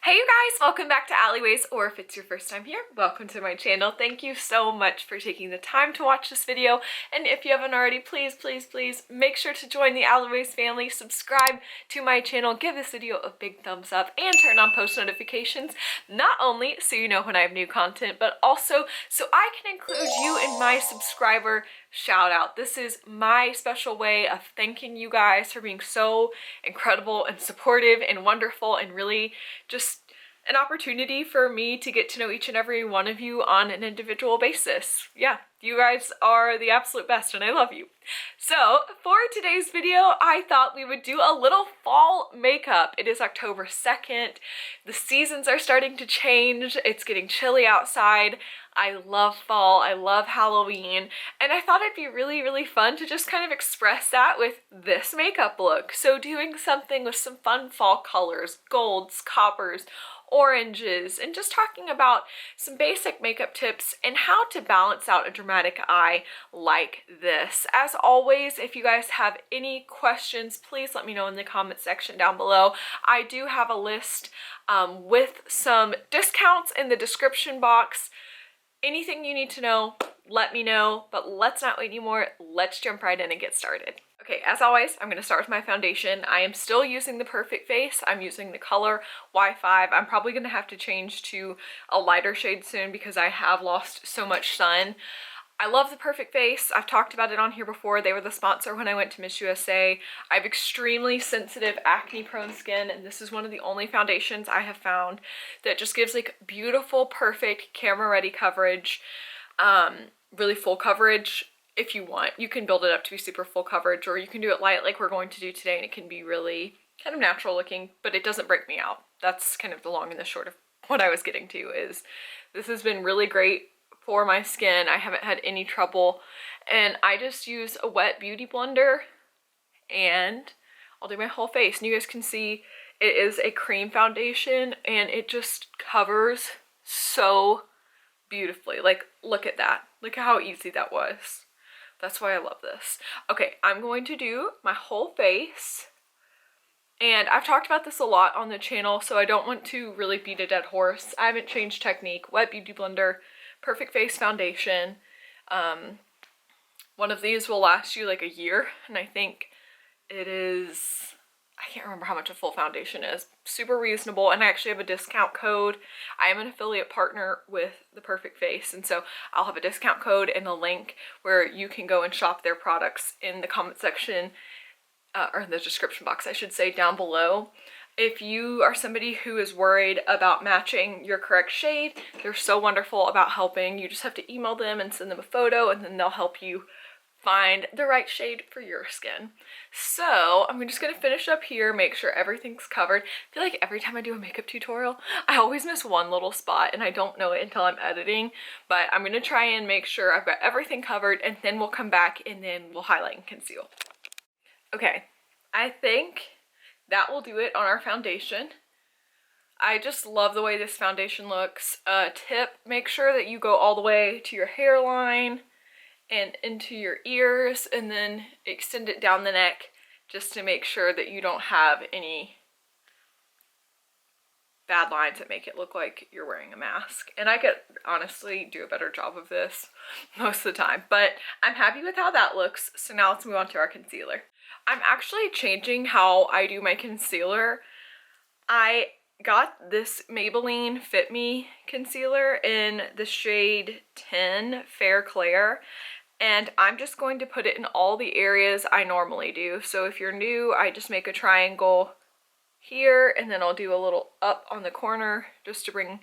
Hey you guys, welcome back to Alleyways, or if it's your first time here, welcome to my channel. Thank you so much for taking the time to watch this video, and if you haven't already, please make sure to join the Alleyways family, subscribe to my channel, give this video a big thumbs up, and turn on post notifications, not only so you know when I have new content, but also so I can include you in my subscriber shout out. This is my special way of thanking you guys for being so incredible and supportive and wonderful, and really just an opportunity for me to get to know each and every one of you on an individual basis. Yeah, you guys are the absolute best and I love you. So for today's video, I thought we would do a little fall makeup. It is October 2nd. The seasons are starting to change. It's getting chilly outside. I love fall, I love Halloween, and I thought it'd be really fun to just kind of express that with this makeup look. So doing something with some fun fall colors, golds, coppers, oranges, and just talking about some basic makeup tips and how to balance out a dramatic eye like this. As always, if you guys have any questions, please let me know in the comment section down below. I do have a list with some discounts in the description box. Anything you need to know, let me know, but let's not wait anymore. Let's jump right in and get started. Okay, as always, I'm going to start with my foundation. I am still using the Perfect Face. I'm using the color Y5. I'm probably going to have to change to a lighter shade soon because I have lost so much sun. I love the Perfect Face. I've talked about it on here before. They were the sponsor when I went to Miss USA. I have extremely sensitive acne-prone skin, and this is one of the only foundations I have found that just gives like beautiful, perfect, camera-ready coverage, really full coverage if you want. You can build it up to be super full coverage, or you can do it light like we're going to do today, and it can be really kind of natural looking, but it doesn't break me out. That's kind of the long and the short of what I was getting to. Is this has been really great for my skin. I haven't had any trouble, and I just use a wet beauty blender and I'll do my whole face, and you guys can see it is a cream foundation and it just covers so beautifully. Like, look at that. Look at how easy that was. That's why I love this. Okay, I'm going to do my whole face, and I've talked about this a lot on the channel, so I don't want to really beat a dead horse. I haven't changed technique. Wet beauty blender, Perfect Face foundation. One of these will last you like a year, and I think it is, I can't remember how much a full foundation is. Super reasonable, and I actually have a discount code. I am an affiliate partner with the Perfect Face, and so I'll have a discount code and a link where you can go and shop their products in the comment section, or in the description box, I should say, down below. If you are somebody who is worried about matching your correct shade, they're so wonderful about helping. You just have to email them and send them a photo, and then they'll help you find the right shade for your skin. So I'm just going to finish up here, make sure everything's covered. I feel like every time I do a makeup tutorial, I always miss one little spot, and I don't know it until I'm editing, but I'm going to try and make sure I've got everything covered, and then we'll come back and then we'll highlight and conceal. Okay, I think that will do it on our foundation. I just love the way this foundation looks. Tip, make sure that you go all the way to your hairline and into your ears, and then extend it down the neck just to make sure that you don't have any bad lines that make it look like you're wearing a mask. And I could honestly do a better job of this most of the time, but I'm happy with how that looks. So now let's move on to our concealer. I'm actually changing how I do my concealer. I got this Maybelline Fit Me concealer in the shade 10 Fair Clair, and I'm just going to put it in all the areas I normally do. So if you're new, I just make a triangle here, and then I'll do a little up on the corner just to bring,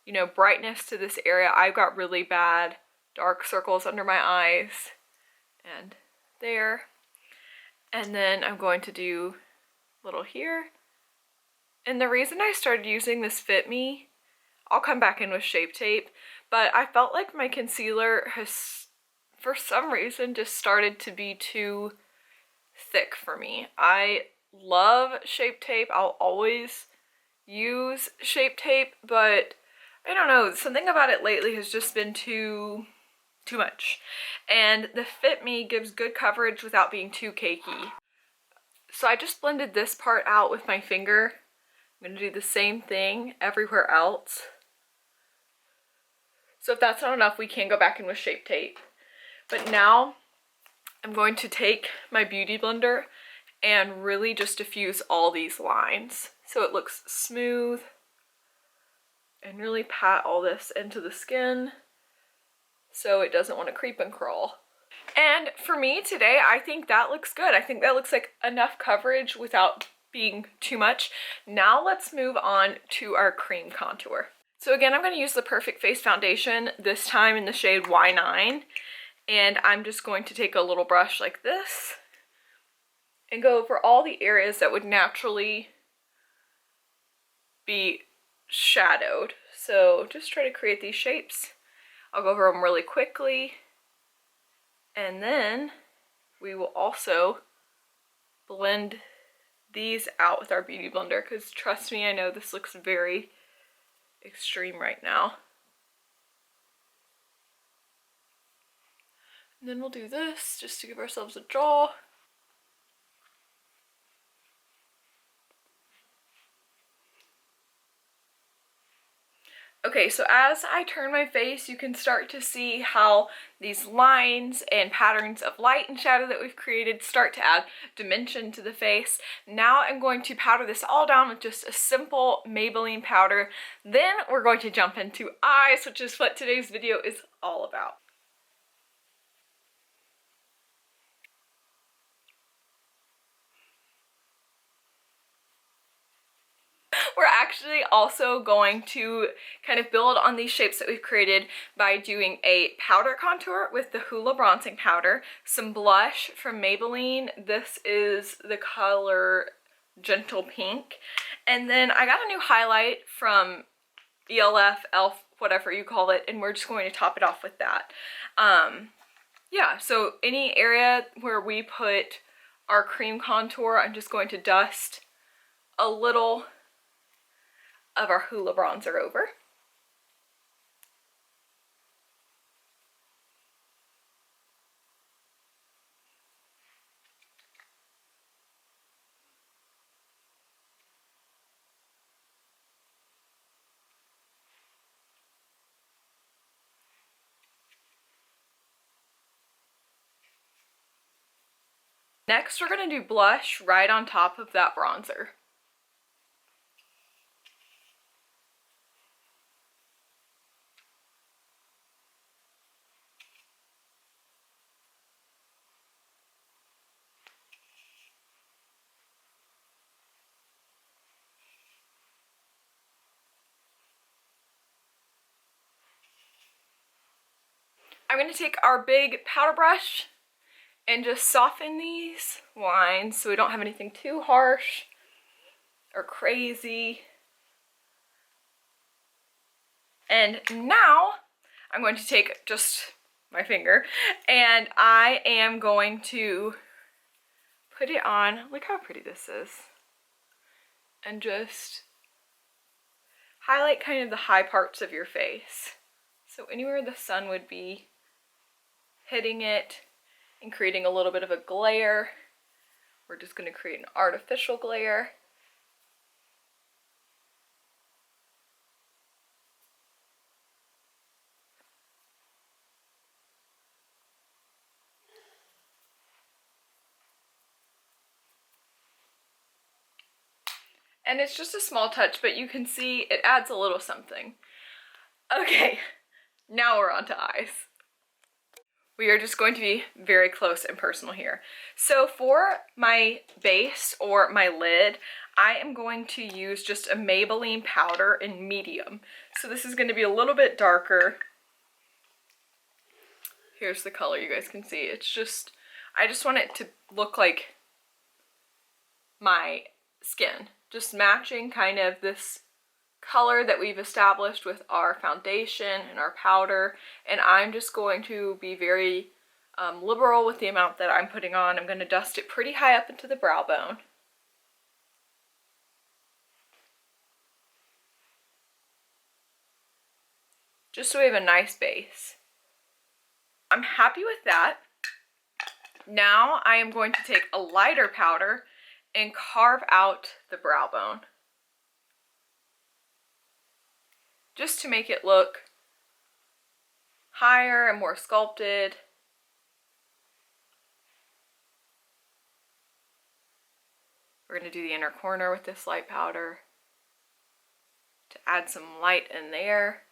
you know, brightness to this area. I've got really bad dark circles under my eyes, and there. And then I'm going to do a little here. And the reason I started using this Fit Me, I'll come back in with Shape Tape, but I felt like my concealer has, for some reason, just started to be too thick for me. I love Shape Tape. I'll always use Shape Tape, but I don't know, something about it lately has just been too much. And the Fit Me gives good coverage without being too cakey. So I just blended this part out with my finger I'm going to do the same thing everywhere else. So if that's not enough, we can go back in with Shape Tape. But now I'm going to take my Beauty Blender and really just diffuse all these lines so it looks smooth, and really pat all this into the skin so it doesn't want to creep and crawl. And for me today, I think that looks good. I think that looks like enough coverage without being too much. Now let's move on to our cream contour. So again, I'm going to use the Perfect Face foundation, this time in the shade Y9. And I'm just going to take a little brush like this and go over all the areas that would naturally be shadowed. So just try to create these shapes. I'll go over them really quickly. And then we will also blend these out with our Beauty Blender, because trust me, I know this looks very extreme right now. And then we'll do this just to give ourselves a draw. Okay, so as I turn my face, you can start to see how these lines and patterns of light and shadow that we've created start to add dimension to the face. Now I'm going to powder this all down with just a simple Maybelline powder. Then we're going to jump into eyes, which is what today's video is all about. We're actually also going to kind of build on these shapes that we've created by doing a powder contour with the Hoola Bronzing Powder, some blush from Maybelline. This is the color Gentle Pink. And then I got a new highlight from ELF, whatever you call it, and we're just going to top it off with that. Yeah, so any area where we put our cream contour, I'm just going to dust a little of our Hoola bronzer over. Next, we're going to do blush right on top of that bronzer. I'm going to take our big powder brush and just soften these lines so we don't have anything too harsh or crazy. And now I'm going to take just my finger and I am going to put it on. Look how pretty this is. And just highlight kind of the high parts of your face. So anywhere the sun would be hitting it and creating a little bit of a glare, we're just going to create an artificial glare. And it's just a small touch, but you can see it adds a little something. Okay, now we're on to eyes. We are just going to be very close and personal here. So for my base or my lid, I am going to use just a Maybelline powder in medium. So this is going to be a little bit darker. Here's the color, you guys can see. It's just, I just want it to look like my skin. Just matching kind of this color that we've established with our foundation and our powder, and I'm just going to be very liberal with the amount that I'm putting on. I'm going to dust it pretty high up into the brow bone. Just so we have a nice base. I'm happy with that. Now I am going to take a lighter powder and carve out the brow bone. just to make it look higher and more sculpted. We're going to do the inner corner with this light powder to add some light in there.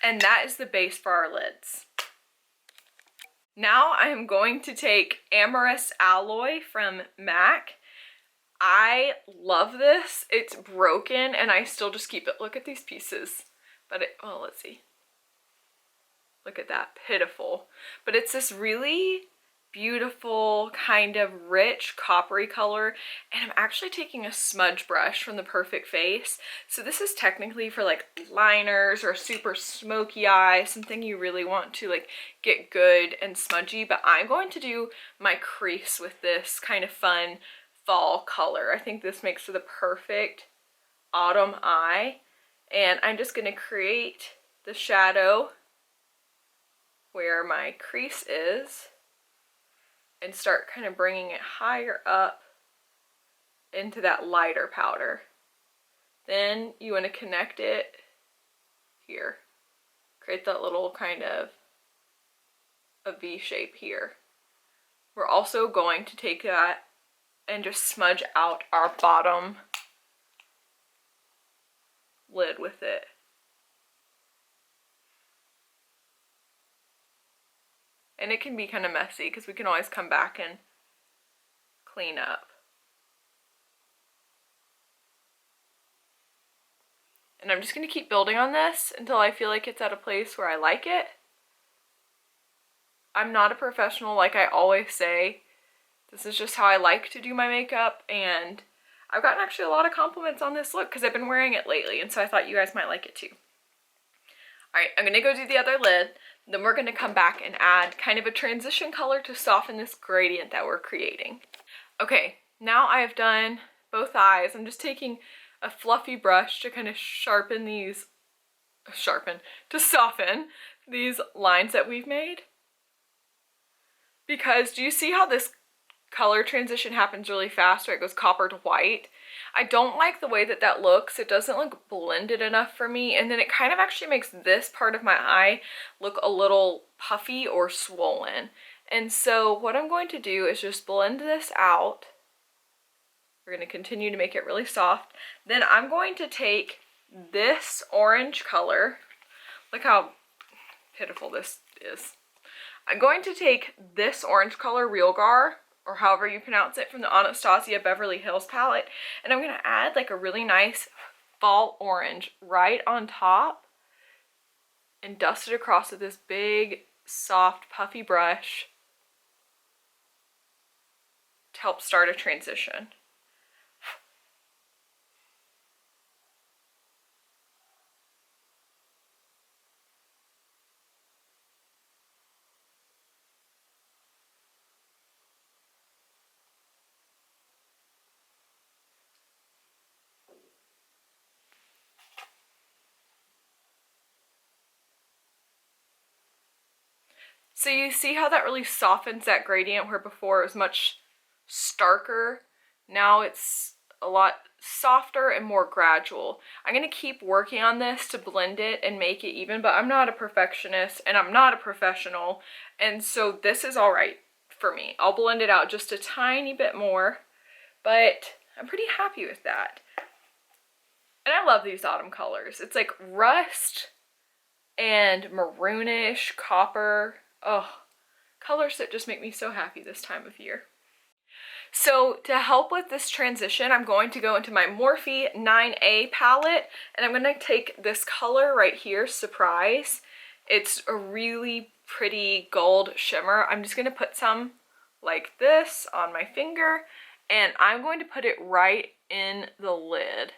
And that is the base for our lids. Now I am going to take Amorous Alloy from MAC. I love this. It's broken and I still just keep it. Look at these pieces. But oh, let's see. Look at that, pitiful. But it's this really beautiful kind of rich coppery color, and I'm actually taking a smudge brush from the Perfect Face. So this is technically for like liners or super smoky eye, something you really want to like get good and smudgy, but I'm going to do my crease with this kind of fun fall color. I think this makes for the perfect autumn eye, and I'm just going to create the shadow where my crease is and start kind of bringing it higher up into that lighter powder. Then you want to connect it here. Create that little kind of a V shape here. We're also going to take that and just smudge out our bottom lid with it. And it can be kind of messy because we can always come back and clean up. And I'm just going to keep building on this until I feel like it's at a place where I like it. I'm not a professional, like I always say. This is just how I like to do my makeup, and I've gotten actually a lot of compliments on this look because I've been wearing it lately, and so I thought you guys might like it too. Alright, I'm going to go do the other lid. Then we're going to come back and add kind of a transition color to soften this gradient that we're creating. Okay, now I have done both eyes. I'm just taking a fluffy brush to kind of soften these lines that we've made. Because do you see how this color transition happens really fast where it goes copper to white? I don't like the way that that looks. It doesn't look blended enough for me, and then it kind of actually makes this part of my eye look a little puffy or swollen. And so what I'm going to do is just blend this out. We're going to continue to make it really soft. Then I'm going to take this orange color. Look how pitiful this is. I'm going to take this orange color, Realgar, or however you pronounce it, from the Anastasia Beverly Hills palette, and I'm going to add like a really nice fall orange right on top and dust it across with this big, soft, puffy brush to help start a transition. So you see how that really softens that gradient where before it was much starker? Now it's a lot softer and more gradual. I'm going to keep working on this to blend it and make it even, but I'm not a perfectionist and I'm not a professional, and so this is alright for me. I'll blend it out just a tiny bit more, but I'm pretty happy with that. And I love these autumn colors. It's like rust and maroonish copper. Oh, colors that just make me so happy this time of year. So to help with this transition, I'm going to go into my Morphe 9A palette, and I'm going to take this color right here, Surprise. It's a really pretty gold shimmer. I'm just going to put some like this on my finger, and I'm going to put it right in the lid.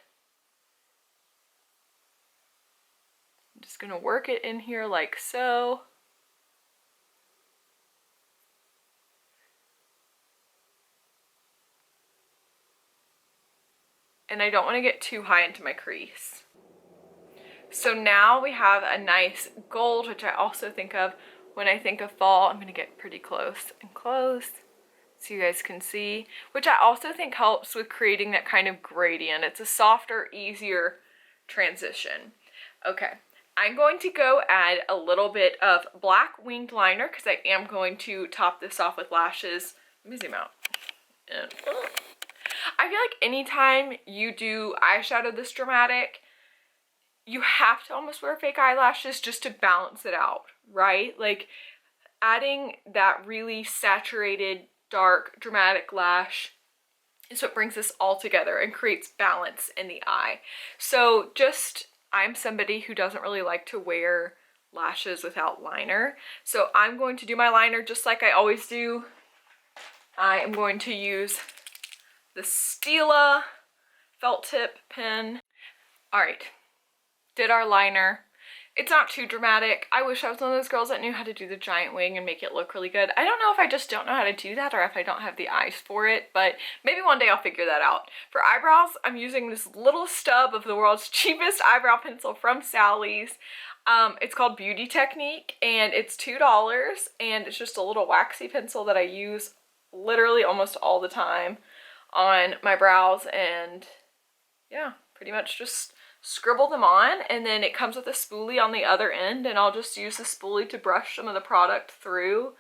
I'm just going to work it in here like so. And I don't want to get too high into my crease. So now we have a nice gold, which I also think of when I think of fall. I'm going to get pretty close and close. so you guys can see, which I also think helps with creating that kind of gradient. It's a softer, easier transition. Okay, I'm going to go add a little bit of black winged liner because I am going to top this off with lashes. Let me zoom out. And, I feel like anytime you do eyeshadow this dramatic, you have to almost wear fake eyelashes just to balance it out, right? Like adding that really saturated, dark, dramatic lash is what brings this all together and creates balance in the eye. So I'm somebody who doesn't really like to wear lashes without liner. So I'm going to do my liner just like I always do. I am going to use the Stila felt tip pen. All right, did our liner. It's not too dramatic. I wish I was one of those girls that knew how to do the giant wing and make it look really good. I don't know if I just don't know how to do that or if I don't have the eyes for it, but maybe one day I'll figure that out. For eyebrows, I'm using this little stub of the world's cheapest eyebrow pencil from Sally's. It's called Beauty Technique and it's $2 and it's just a little waxy pencil that I use literally almost all the time on my brows, and yeah, pretty much just scribble them on, and then it comes with a spoolie on the other end, and I'll just use the spoolie to brush some of the product through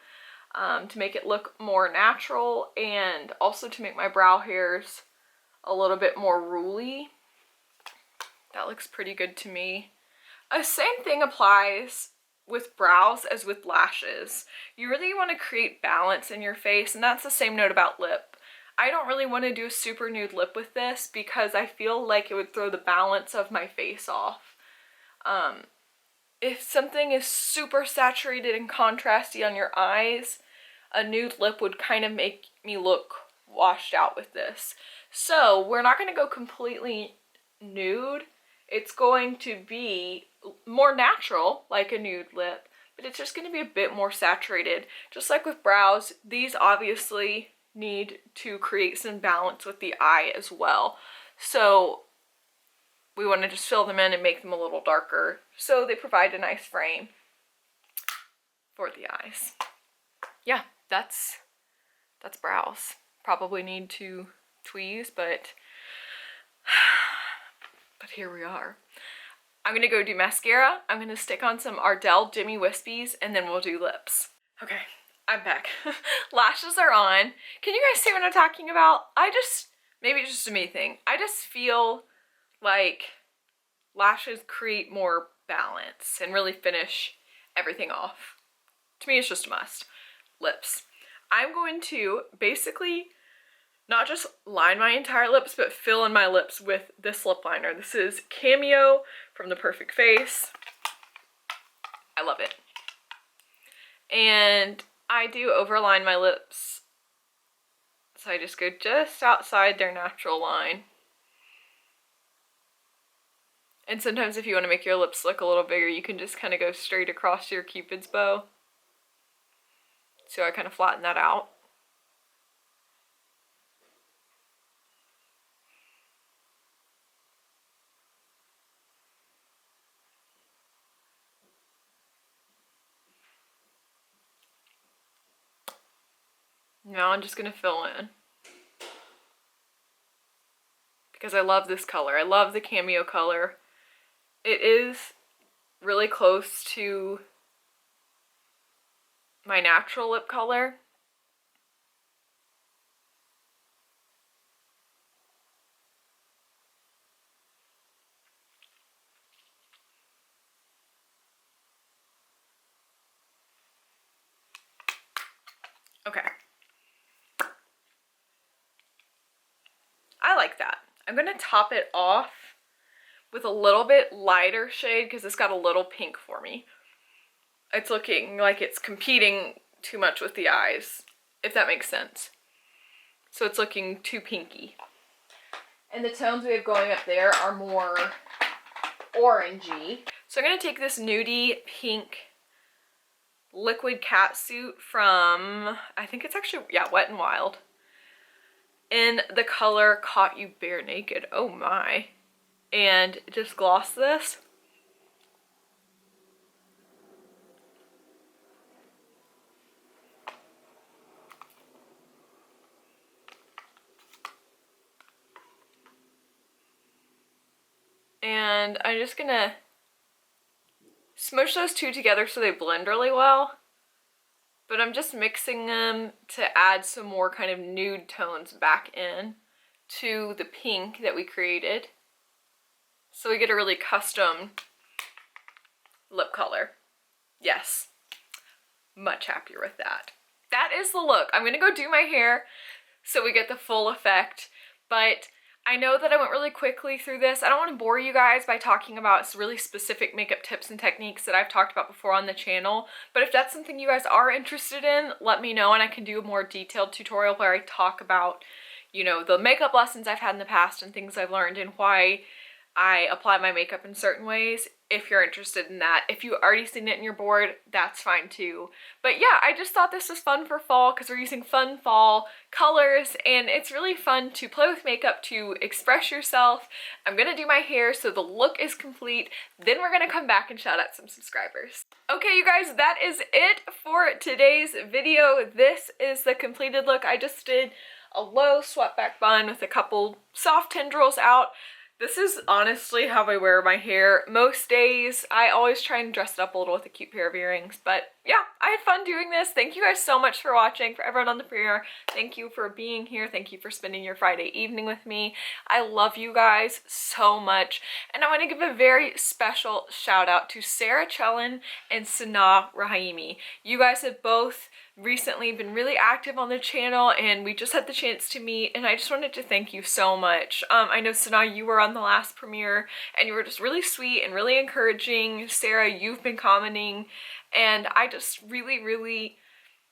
to make it look more natural and also to make my brow hairs a little bit more ruly. That looks pretty good to me. Same thing applies with brows as with lashes. You really want to create balance in your face, and that's the same note about lip. I don't really want to do a super nude lip with this because I feel like it would throw the balance of my face off. If something is super saturated and contrasty on your eyes, a nude lip would kind of make me look washed out with this. So we're not going to go completely nude. It's going to be more natural, like a nude lip, but it's just going to be a bit more saturated. Just like with brows, these obviously need to create some balance with the eye as well. So we want to just fill them in and make them a little darker so they provide a nice frame for the eyes. Yeah, that's brows. Probably need to tweeze, but here we are. I'm gonna go do mascara. I'm gonna stick on some Ardell Jimmy Wispies and then we'll do lips. Okay, I'm back. Lashes are on. Can you guys see what I'm talking about? Maybe it's just a me thing. I just feel like lashes create more balance and really finish everything off. To me, it's just a must. Lips. I'm going to basically not just line my entire lips, but fill in my lips with this lip liner. This is Cameo from The Perfect Face. I love it. And I do overline my lips. So I just go just outside their natural line. And sometimes if you want to make your lips look a little bigger, you can just kind of go straight across your Cupid's bow. So I kind of flatten that out. Now I'm just going to fill in. Because I love this color. I love the Cameo color. It is really close to my natural lip color. Okay. I like that. I'm going to top it off with a little bit lighter shade because it's got a little pink for me. It's looking like it's competing too much with the eyes, if that makes sense. So it's looking too pinky. And the tones we have going up there are more orangey. So I'm going to take this nudie pink liquid catsuit from, I think it's actually, yeah, Wet n Wild, in the color Caught You Bare Naked. Oh my. And just gloss this. and I'm just gonna smush those two together so they blend really well. But I'm just mixing them to add some more kind of nude tones back in to the pink that we created. So we get a really custom lip color. Yes, much happier with that. That is the look. I'm gonna go do my hair so we get the full effect, but I know that I went really quickly through this. I don't want to bore you guys by talking about really specific makeup tips and techniques that I've talked about before on the channel, but if that's something you guys are interested in, let me know and I can do a more detailed tutorial where I talk about, you know, the makeup lessons I've had in the past and things I've learned and why I apply my makeup in certain ways, if you're interested in that. If you've already seen it and you're bored, that's fine too. But yeah, I just thought this was fun for fall because we're using fun fall colors and it's really fun to play with makeup to express yourself. I'm gonna do my hair so the look is complete, then we're gonna come back and shout out some subscribers. Okay, you guys, that is it for today's video. This is the completed look. I just did a low swept back bun with a couple soft tendrils out. This is honestly how I wear my hair most days. I always try and dress it up a little with a cute pair of earrings, but yeah, I had fun doing this. Thank you guys so much for watching. For everyone on the premiere, thank you for being here. Thank you for spending your Friday evening with me. I love you guys so much. And I want to give a very special shout out to Sarah Chellin and Sanaa Rahimi. You guys have both recently been really active on the channel and we just had the chance to meet and I just wanted to thank you so much. I know Sanaa, you were on the last premiere and you were just really sweet and really encouraging. Sarah, you've been commenting and I just really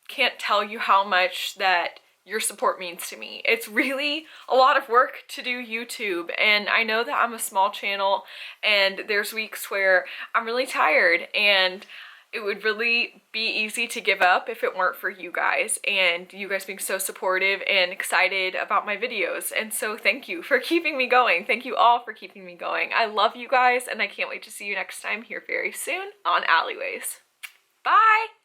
can't tell you how much that your support means to me. It's really a lot of work to do YouTube and I know that I'm a small channel and there's weeks where I'm really tired and it would really be easy to give up if it weren't for you guys and you guys being so supportive and excited about my videos. And so thank you for keeping me going. Thank you all for keeping me going. I love you guys and I can't wait to see you next time here very soon on Alleyways. Bye!